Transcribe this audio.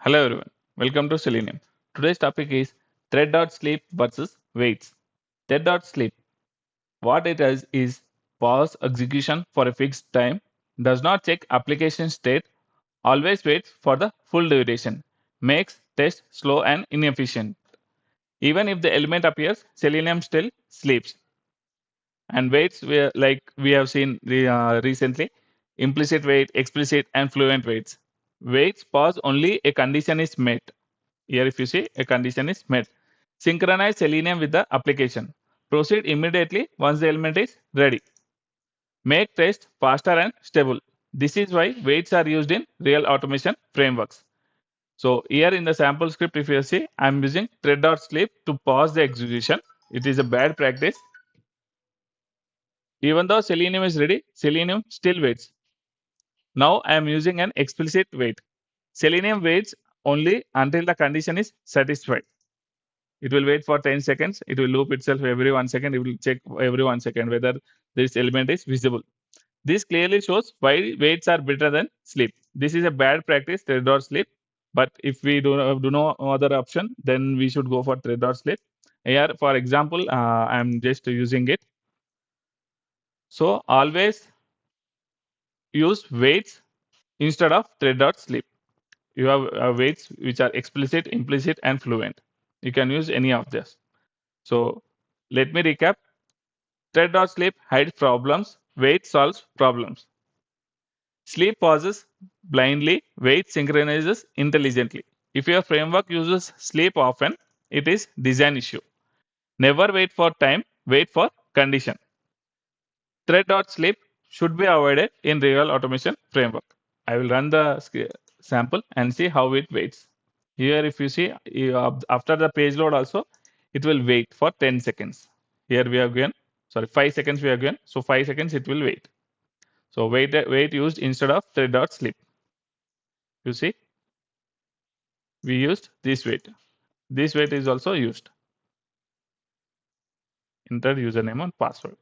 Hello everyone, welcome to Selenium. Today's topic is Thread.Sleep versus waits. Thread.Sleep, what it does is pause execution for a fixed time, does not check application state, always waits for the full duration, makes test slow and inefficient. Even if the element appears, Selenium still sleeps. And waits, like we have seen recently, implicit wait, explicit, and fluent waits. Waits pause only a condition is met. Here, if you see, a condition is met. Synchronize Selenium with the application. Proceed immediately once the element is ready. Make test faster and stable. This is why waits are used in real automation frameworks. So here in the sample script, if you see, I'm using thread.sleep to pause the execution. It is a bad practice. Even though Selenium is ready, Selenium still waits. Now I am using an explicit wait. Selenium waits only until the condition is satisfied. It will wait for 10 seconds. It will loop itself every 1 second. It will check every 1 second whether this element is visible. This clearly shows why waits are better than sleep. This is a bad practice, thread or sleep. But if we do no other option, then we should go for thread or sleep. Here, for example, I'm just using it. So always use waits instead of thread or sleep. You have waits which are explicit, implicit, and fluent. You can use any of this. So let me recap. Thread.sleep hides problems, wait solves problems. Sleep pauses blindly, wait synchronizes intelligently. If your framework uses sleep often, it is design issue. Never wait for time, wait for condition. Thread.sleep should be avoided in real automation framework. I will run the sample and see how it waits. Here, if you see, after the page load also, it will wait for 10 seconds. Here we have given, sorry, 5 seconds we have given. So 5 seconds it will wait. So wait used instead of thread.sleep. You see, we used this wait. This wait is also used. Enter username and password.